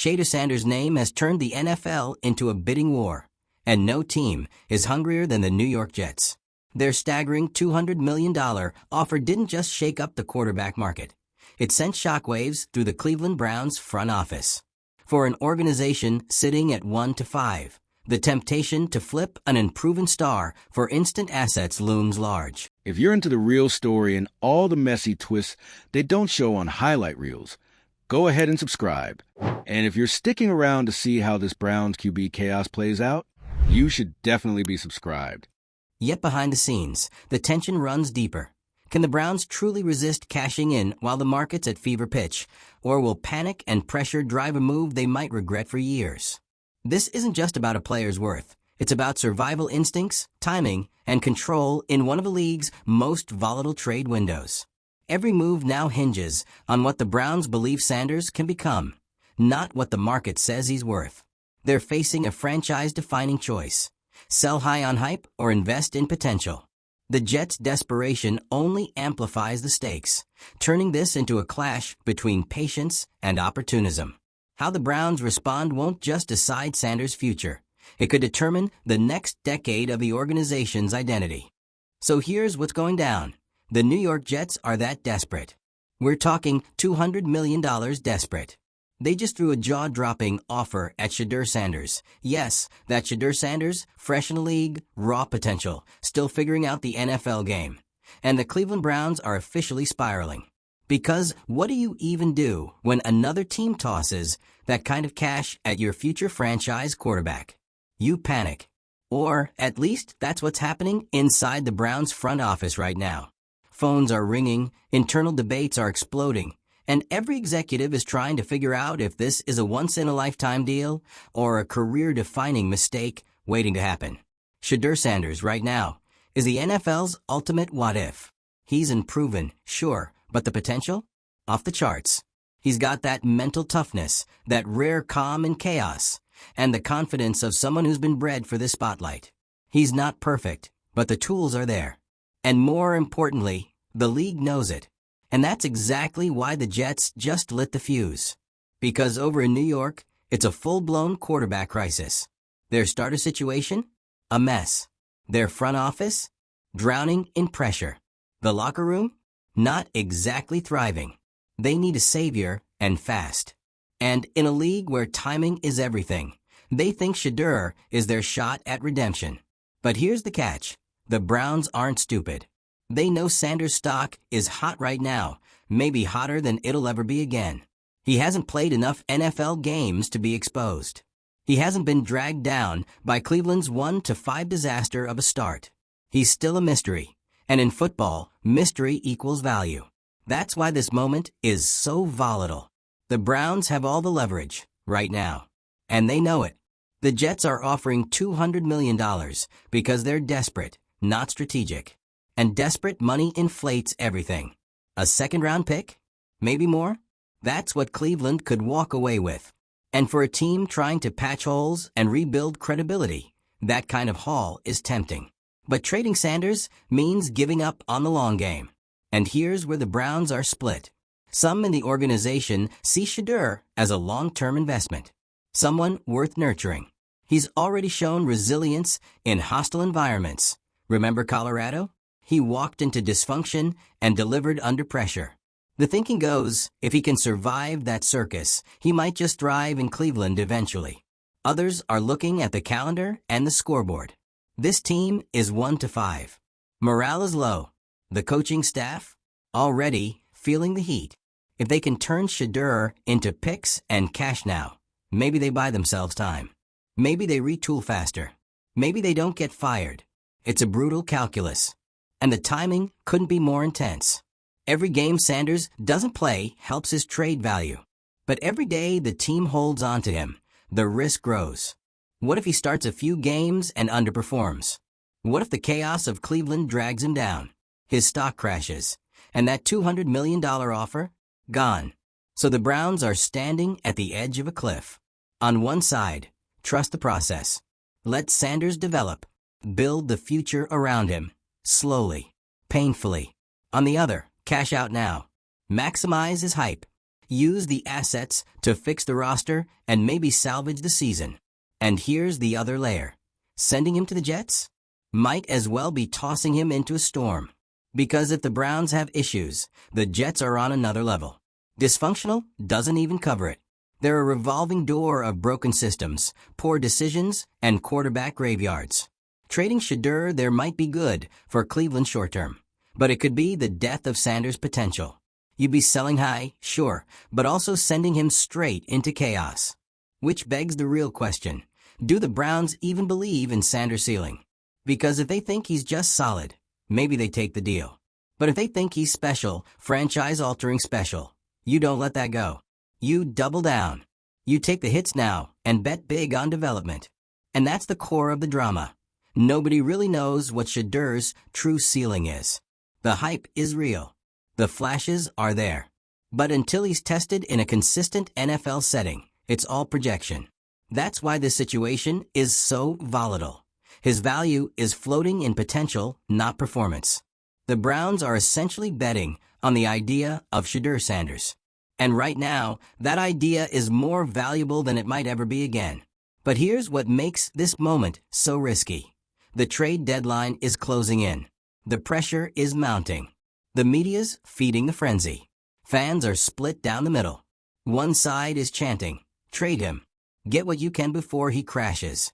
Shedeur Sanders' name has turned the NFL into a bidding war, and no team is hungrier than the New York Jets. Their staggering $200 million offer didn't just shake up the quarterback market. It sent shockwaves through the Cleveland Browns front office. For an organization sitting at 1-5, the temptation to flip an unproven star for instant assets looms large. If you're into the real story and all the messy twists they don't show on highlight reels, go ahead and subscribe. And if you're sticking around to see how this Browns QB chaos plays out, you should definitely be subscribed. Yet behind the scenes, the tension runs deeper. Can the Browns truly resist cashing in while the market's at fever pitch, or will panic and pressure drive a move they might regret for years? This isn't just about a player's worth. It's about survival instincts, timing, and control in one of the league's most volatile trade windows. Every move now hinges on what the Browns believe Sanders can become, not what the market says he's worth. They're facing a franchise-defining choice: sell high on hype or invest in potential. The Jets' desperation only amplifies the stakes, turning this into a clash between patience and opportunism. How the Browns respond won't just decide Sanders' future. It could determine the next decade of the organization's identity. So here's what's going down. The New York Jets are that desperate. We're talking $200 million desperate. They just threw a jaw-dropping offer at Shedeur Sanders. Yes, that Shedeur Sanders, fresh in the league, raw potential, still figuring out the NFL game. And the Cleveland Browns are officially spiraling. Because what do you even do when another team tosses that kind of cash at your future franchise quarterback? You panic. Or, at least, that's what's happening inside the Browns front office right now. Phones are ringing, internal debates are exploding, and every executive is trying to figure out if this is a once-in-a-lifetime deal or a career-defining mistake waiting to happen. Shedeur Sanders, right now, is the NFL's ultimate what-if. He's unproven, sure, but the potential? Off the charts. He's got that mental toughness, that rare calm in chaos, and the confidence of someone who's been bred for this spotlight. He's not perfect, but the tools are there. And more importantly, the league knows it. And that's exactly why the Jets just lit the fuse. Because over in New York, it's a full-blown quarterback crisis. Their starter situation? A mess. Their front office? Drowning in pressure. The locker room? Not exactly thriving. They need a savior, and fast. And in a league where timing is everything, they think Shedeur is their shot at redemption. But here's the catch. The Browns aren't stupid. They know Sanders' stock is hot right now, maybe hotter than it'll ever be again. He hasn't played enough NFL games to be exposed. He hasn't been dragged down by Cleveland's 1-5 disaster of a start. He's still a mystery. And in football, mystery equals value. That's why this moment is so volatile. The Browns have all the leverage right now. And they know it. The Jets are offering $200 million because they're desperate, not strategic. And desperate money inflates everything. A second-round pick? Maybe more? That's what Cleveland could walk away with. And for a team trying to patch holes and rebuild credibility, that kind of haul is tempting. But trading Sanders means giving up on the long game. And here's where the Browns are split. Some in the organization see Shedeur as a long-term investment. Someone worth nurturing. He's already shown resilience in hostile environments. Remember Colorado? He walked into dysfunction and delivered under pressure. The thinking goes, if he can survive that circus, he might just thrive in Cleveland eventually. Others are looking at the calendar and the scoreboard. This team is 1-5. Morale is low. The coaching staff? Already feeling the heat. If they can turn Shedeur into picks and cash now, maybe they buy themselves time. Maybe they retool faster. Maybe they don't get fired. It's a brutal calculus. And the timing couldn't be more intense. Every game Sanders doesn't play helps his trade value. But every day the team holds on to him, the risk grows. What if he starts a few games and underperforms? What if the chaos of Cleveland drags him down? His stock crashes, and that $200 million offer? Gone. So the Browns are standing at the edge of a cliff. On one side, trust the process. Let Sanders develop. Build the future around him. Slowly. Painfully. On the other, cash out now. Maximize his hype. use the assets to fix the roster and maybe salvage the season. And here's the other layer. Sending him to the Jets? Might as well be tossing him into a storm. Because if the Browns have issues, the Jets are on another level. Dysfunctional doesn't even cover it. They're a revolving door of broken systems, poor decisions, and quarterback graveyards. Trading Shedeur there might be good for Cleveland short-term, but it could be the death of Sanders' potential. You'd be selling high, sure, but also sending him straight into chaos. Which begs the real question, do the Browns even believe in Sanders' ceiling? Because if they think he's just solid, maybe they take the deal. But if they think he's special, franchise-altering special, you don't let that go. You double down. You take the hits now and bet big on development. And that's the core of the drama. Nobody really knows what Shedeur's true ceiling is. The hype is real. The flashes are there. But until he's tested in a consistent NFL setting, it's all projection. That's why this situation is so volatile. His value is floating in potential, not performance. The Browns are essentially betting on the idea of Shedeur Sanders. And right now, that idea is more valuable than it might ever be again. But here's what makes this moment so risky. The trade deadline is closing in. The pressure is mounting. The media's feeding the frenzy. Fans are split down the middle. One side is chanting, "Trade him. Get what you can before he crashes."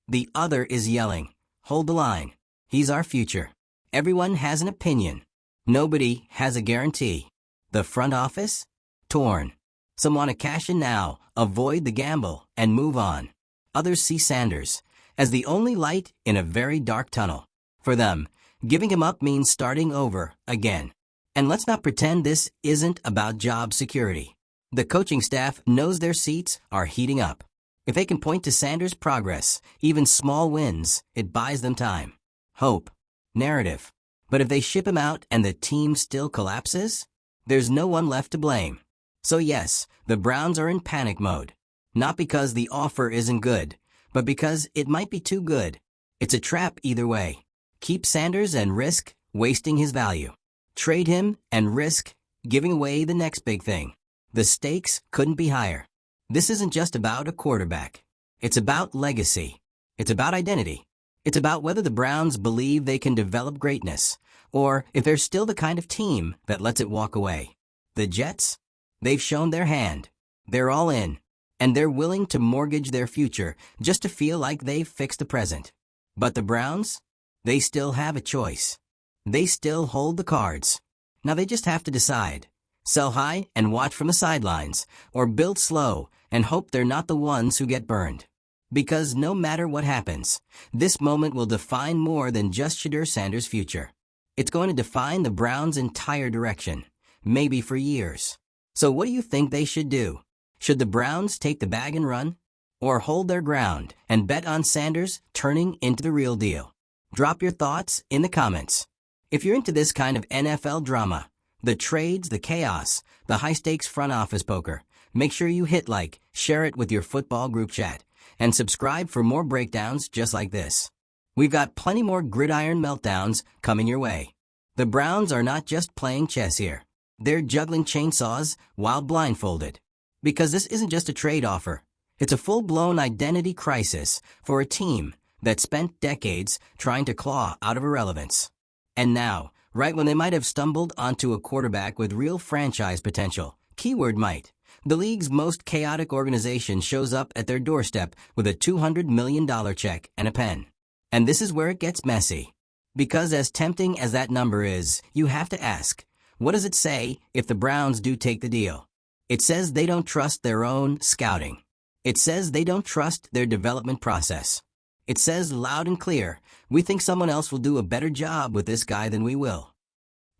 The other is yelling, "Hold the line. He's our future." Everyone has an opinion. Nobody has a guarantee. The front office? Torn. Some want to cash in now, avoid the gamble, and move on. Others see Sanders as the only light in a very dark tunnel. For them, giving him up means starting over again. And let's not pretend this isn't about job security. The coaching staff knows their seats are heating up. If they can point to Sanders' progress, even small wins, it buys them time, hope, narrative. But if they ship him out and the team still collapses, there's no one left to blame. So yes, the Browns are in panic mode. Not because the offer isn't good, but because it might be too good. It's a trap either way. Keep Sanders and risk wasting his value. Trade him and risk giving away the next big thing. The stakes couldn't be higher. This isn't just about a quarterback. It's about legacy. It's about identity. It's about whether the Browns believe they can develop greatness, or if they're still the kind of team that lets it walk away. The Jets? They've shown their hand. They're all in. And they're willing to mortgage their future just to feel like they've fixed the present. But the Browns? They still have a choice. They still hold the cards. Now they just have to decide. Sell high and watch from the sidelines, or build slow and hope they're not the ones who get burned. Because no matter what happens, this moment will define more than just Shedeur Sanders' future. It's going to define the Browns' entire direction, maybe for years. So what do you think they should do? Should the Browns take the bag and run? Or hold their ground and bet on Sanders turning into the real deal? Drop your thoughts in the comments. If you're into this kind of NFL drama, the trades, the chaos, the high-stakes front office poker, make sure you hit like, share it with your football group chat, and subscribe for more breakdowns just like this. We've got plenty more gridiron meltdowns coming your way. The Browns are not just playing chess here. They're juggling chainsaws while blindfolded. Because this isn't just a trade offer. It's a full-blown identity crisis for a team that spent decades trying to claw out of irrelevance. And now, right when they might have stumbled onto a quarterback with real franchise potential, keyword might, the league's most chaotic organization shows up at their doorstep with a $200 million check and a pen. And this is where it gets messy. Because as tempting as that number is, you have to ask, what does it say if the Browns do take the deal? It says they don't trust their own scouting. It says they don't trust their development process. It says loud and clear, we think someone else will do a better job with this guy than we will.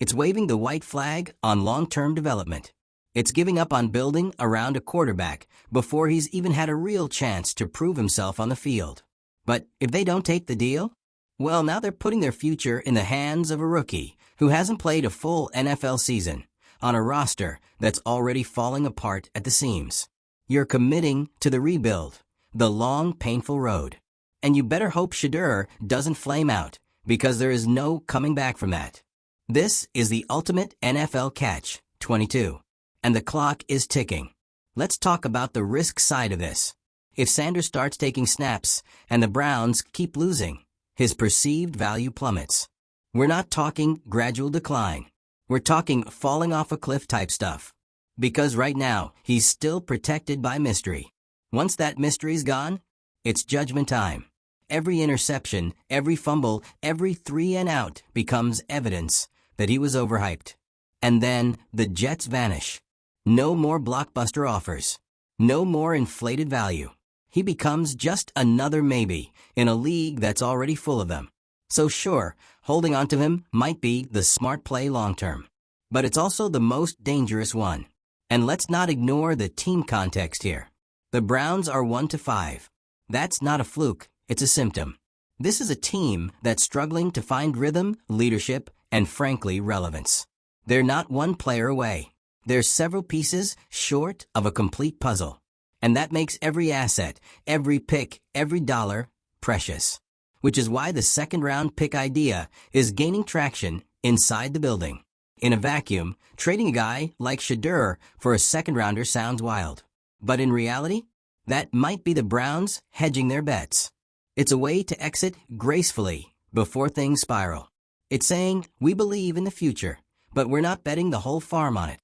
It's waving the white flag on long-term development. It's giving up on building around a quarterback before he's even had a real chance to prove himself on the field. But if they don't take the deal, well, now they're putting their future in the hands of a rookie who hasn't played a full NFL season on a roster that's already falling apart at the seams. You're committing to the rebuild, the long, painful road. And you better hope Shedeur doesn't flame out, because there is no coming back from that. This is the ultimate NFL catch, 22. and the clock is ticking. Let's talk about the risk side of this. If Sanders starts taking snaps and the Browns keep losing, his perceived value plummets. We're not talking gradual decline. We're talking falling off a cliff type stuff. Because right now, he's still protected by mystery. Once that mystery's gone, it's judgment time. Every interception, every fumble, every 3 and out becomes evidence that he was overhyped. And then the Jets vanish. No more blockbuster offers. No more inflated value. He becomes just another maybe in a league that's already full of them. So sure, holding on to him might be the smart play long term. But it's also the most dangerous one. And let's not ignore the team context here. The Browns are 1-5. That's not a fluke, it's a symptom. This is a team that's struggling to find rhythm, leadership, and frankly, relevance. They're not one player away. They're several pieces short of a complete puzzle. And that makes every asset, every pick, every dollar precious. Which is why the second-round pick idea is gaining traction inside the building. In a vacuum, trading a guy like Shedeur for a second-rounder sounds wild. But in reality, that might be the Browns hedging their bets. It's a way to exit gracefully before things spiral. It's saying, we believe in the future, but we're not betting the whole farm on it.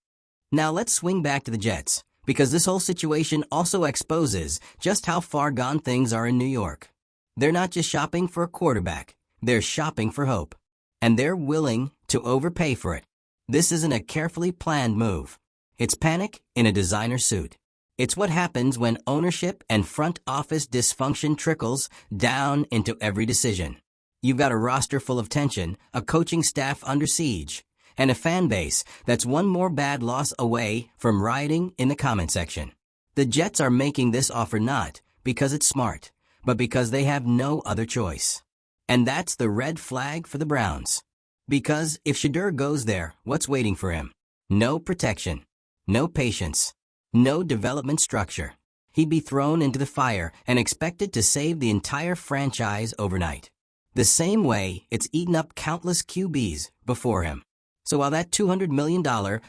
Now let's swing back to the Jets, because this whole situation also exposes just how far gone things are in New York. They're not just shopping for a quarterback, they're shopping for hope. And they're willing to overpay for it. This isn't a carefully planned move. It's panic in a designer suit. It's what happens when ownership and front office dysfunction trickles down into every decision. You've got a roster full of tension, a coaching staff under siege, and a fan base that's one more bad loss away from rioting in the comment section. The Jets are making this offer not because it's smart, but because they have no other choice. And that's the red flag for the Browns. Because if Shedeur goes there, what's waiting for him? No protection, no patience, no development structure. He'd be thrown into the fire and expected to save the entire franchise overnight. The same way it's eaten up countless QBs before him. So while that $200 million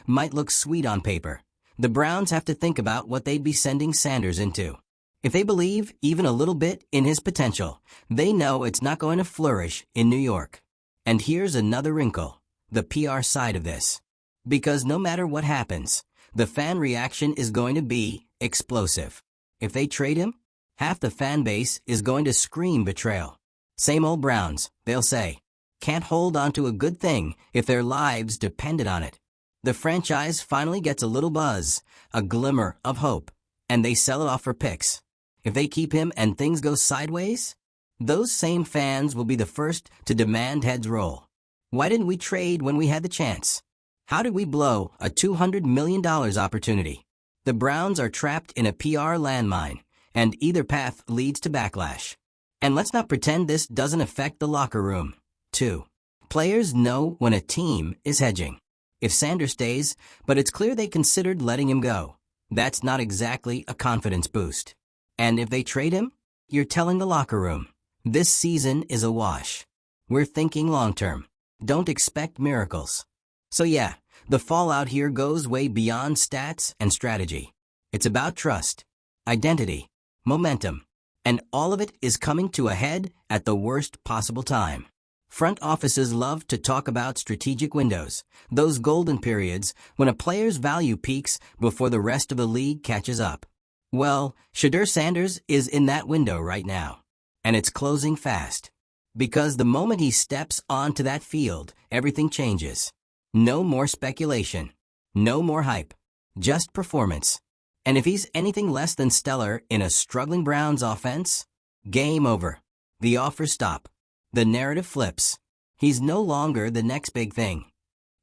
might look sweet on paper, the Browns have to think about what they'd be sending Sanders into. If they believe even a little bit in his potential, they know it's not going to flourish in New York. And here's another wrinkle, the PR side of this. Because no matter what happens, the fan reaction is going to be explosive. If they trade him, half the fan base is going to scream betrayal. Same old Browns, they'll say. Can't hold on to a good thing if their lives depended on it. The franchise finally gets a little buzz, a glimmer of hope, and they sell it off for picks. If they keep him and things go sideways, those same fans will be the first to demand heads roll. Why didn't we trade when we had the chance? How did we blow a $200 million opportunity? The Browns are trapped in a PR landmine, and either path leads to backlash. And let's not pretend this doesn't affect the locker room, too. Players know when a team is hedging. If Sanders stays, but it's clear they considered letting him go, that's not exactly a confidence boost. And if they trade him, you're telling the locker room, this season is a wash. We're thinking long-term. Don't expect miracles. So yeah, the fallout here goes way beyond stats and strategy. It's about trust, identity, momentum, and all of it is coming to a head at the worst possible time. Front offices love to talk about strategic windows, those golden periods when a player's value peaks before the rest of the league catches up. Well, Shedeur Sanders is in that window right now, and it's closing fast. Because the moment he steps onto that field, everything changes. No more speculation, no more hype, just performance. And if he's anything less than stellar in a struggling Browns offense, game over. The offers stop. The narrative flips. He's no longer the next big thing.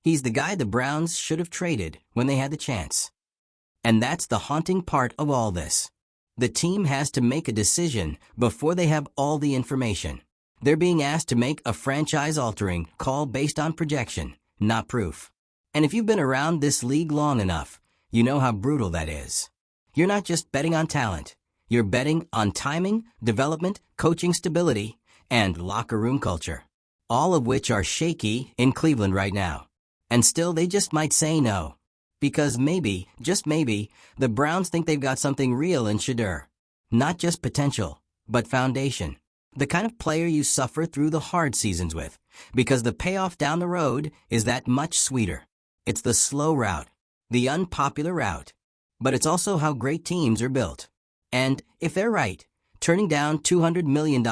He's the guy the Browns should have traded when they had the chance. And that's the haunting part of all this. The team has to make a decision before they have all the information. They're being asked to make a franchise-altering call based on projection, not proof. And if you've been around this league long enough, you know how brutal that is. You're not just betting on talent. You're betting on timing, development, coaching stability, and locker room culture, all of which are shaky in Cleveland right now. And still, they just might say no. Because maybe, just maybe, the Browns think they've got something real in Shedeur. Not just potential, but foundation. The kind of player you suffer through the hard seasons with, because the payoff down the road is that much sweeter. It's the slow route, the unpopular route. But it's also how great teams are built. And if they're right, turning down $200 million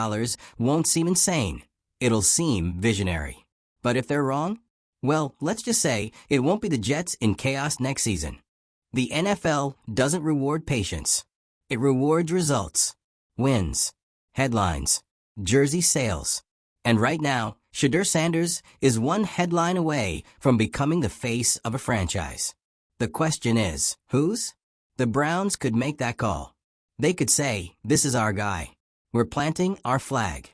won't seem insane. It'll seem visionary. But if they're wrong, well, let's just say it won't be the Jets in chaos next season. The NFL doesn't reward patience. It rewards results, wins, headlines, jersey sales. And right now, Shedeur Sanders is one headline away from becoming the face of a franchise. The question is, whose? The Browns could make that call. They could say, this is our guy. We're planting our flag.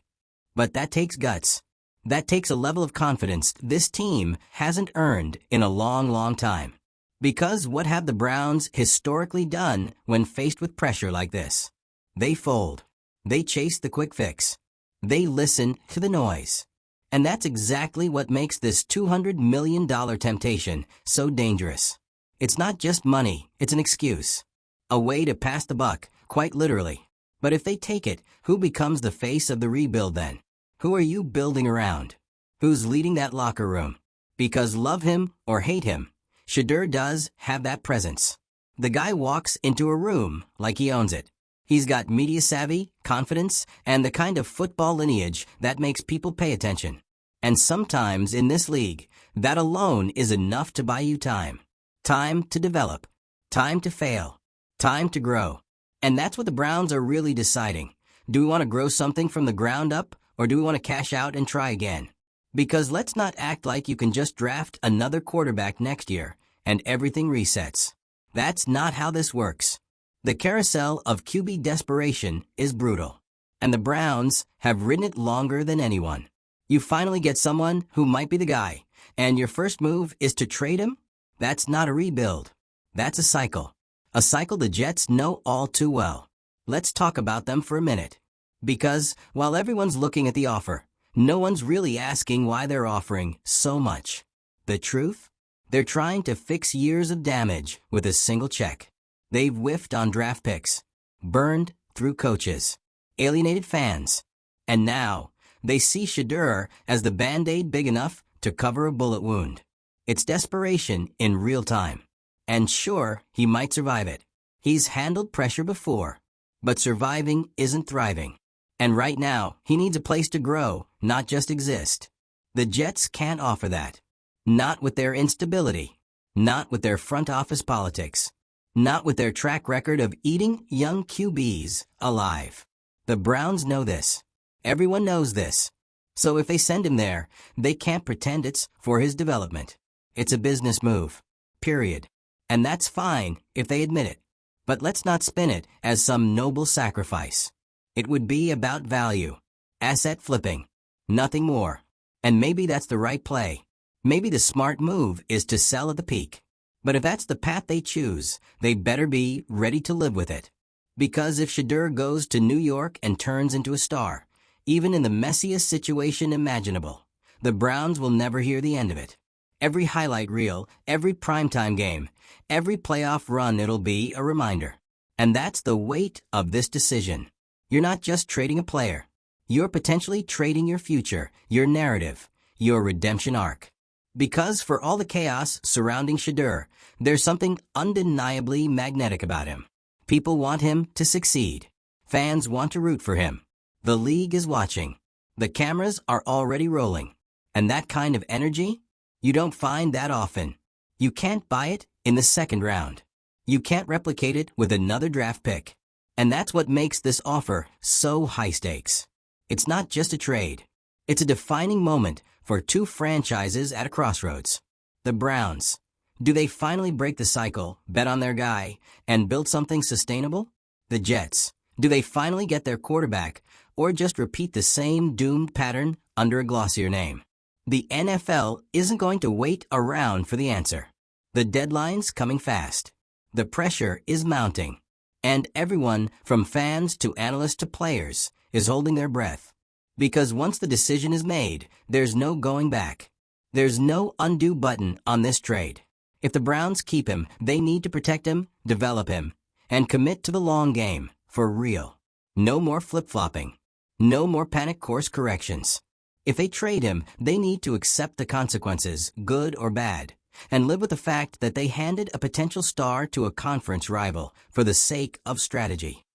But that takes guts. That takes a level of confidence this team hasn't earned in a long, long time. Because what have the Browns historically done when faced with pressure like this? They fold. They chase the quick fix. They listen to the noise. And that's exactly what makes this $200 million temptation so dangerous. It's not just money, it's an excuse. A way to pass the buck, quite literally. But if they take it, who becomes the face of the rebuild then? Who are you building around? Who's leading that locker room? Because love him or hate him, Shedeur does have that presence. The guy walks into a room like he owns it. He's got media savvy, confidence, and the kind of football lineage that makes people pay attention. And sometimes in this league, that alone is enough to buy you time. Time to develop. Time to fail. Time to grow. And that's what the Browns are really deciding. Do we want to grow something from the ground up? Or do we want to cash out and try again? Because let's not act like you can just draft another quarterback next year and everything resets. That's not how this works. The carousel of QB desperation is brutal. And the Browns have ridden it longer than anyone. You finally get someone who might be the guy, and your first move is to trade him? That's not a rebuild. That's a cycle. A cycle the Jets know all too well. Let's talk about them for a minute. Because, while everyone's looking at the offer, no one's really asking why they're offering so much. The truth? They're trying to fix years of damage with a single check. They've whiffed on draft picks, burned through coaches, alienated fans, and now they see Shedeur as the Band-Aid big enough to cover a bullet wound. It's desperation in real time. And sure, he might survive it. He's handled pressure before, but surviving isn't thriving. And right now, he needs a place to grow, not just exist. The Jets can't offer that. Not with their instability. Not with their front office politics. Not with their track record of eating young QBs alive. The Browns know this. Everyone knows this. So if they send him there, they can't pretend it's for his development. It's a business move. Period. And that's fine if they admit it. But let's not spin it as some noble sacrifice. It would be about value. Asset flipping. Nothing more. And maybe that's the right play. Maybe the smart move is to sell at the peak. But if that's the path they choose, they better be ready to live with it. Because if Shedeur goes to New York and turns into a star, even in the messiest situation imaginable, the Browns will never hear the end of it. Every highlight reel, every primetime game, every playoff run, it'll be a reminder. And that's the weight of this decision. You're not just trading a player. You're potentially trading your future, your narrative, your redemption arc. Because for all the chaos surrounding Shedeur, there's something undeniably magnetic about him. People want him to succeed. Fans want to root for him. The league is watching. The cameras are already rolling. And that kind of energy, you don't find that often. You can't buy it in the second round. You can't replicate it with another draft pick. And that's what makes this offer so high stakes. It's not just a trade. It's a defining moment for two franchises at a crossroads. The Browns. Do they finally break the cycle, bet on their guy, and build something sustainable? The Jets. Do they finally get their quarterback, or just repeat the same doomed pattern under a glossier name? The NFL isn't going to wait around for the answer. The deadline's coming fast. The pressure is mounting. And everyone, from fans to analysts to players, is holding their breath. Because once the decision is made, there's no going back. There's no undo button on this trade. If the Browns keep him, they need to protect him, develop him, and commit to the long game, for real. No more flip-flopping. No more panic course corrections. If they trade him, they need to accept the consequences, good or bad, and live with the fact that they handed a potential star to a conference rival for the sake of strategy.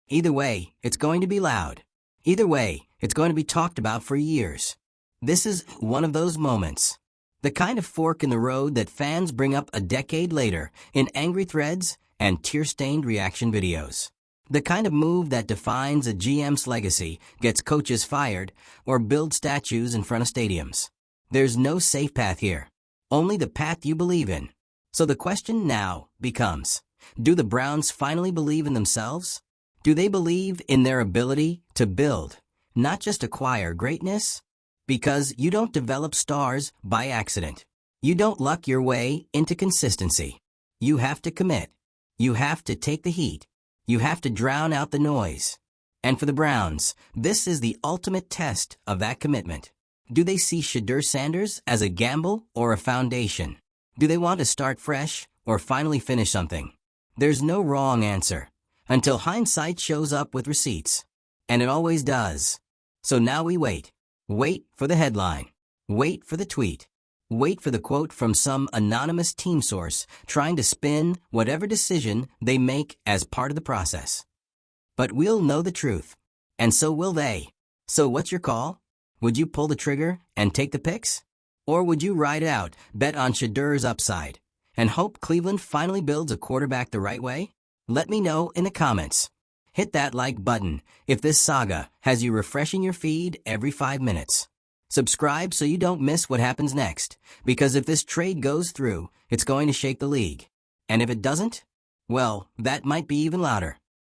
Either way, it's going to be loud. Either way, it's going to be talked about for years. This is one of those moments. The kind of fork in the road that fans bring up a decade later in angry threads and tear-stained reaction videos. The kind of move that defines a GM's legacy, gets coaches fired, or builds statues in front of stadiums. There's no safe path here. Only the path you believe in. So the question now becomes, do the Browns finally believe in themselves? Do they believe in their ability to build, not just acquire greatness? Because you don't develop stars by accident. You don't luck your way into consistency. You have to commit. You have to take the heat. You have to drown out the noise. And for the Browns, this is the ultimate test of that commitment. Do they see Shedeur Sanders as a gamble or a foundation? Do they want to start fresh or finally finish something? There's no wrong answer until hindsight shows up with receipts. And it always does. So now we wait. Wait for the headline. Wait for the tweet. Wait for the quote from some anonymous team source trying to spin whatever decision they make as part of the process. But we'll know the truth. And so will they. So what's your call? Would you pull the trigger and take the picks? Or would you ride it out, bet on Shedeur's upside, and hope Cleveland finally builds a quarterback the right way? Let me know in the comments. Hit that like button if this saga has you refreshing your feed every 5 minutes. Subscribe so you don't miss what happens next, because if this trade goes through, it's going to shake the league. And if it doesn't, well, that might be even louder.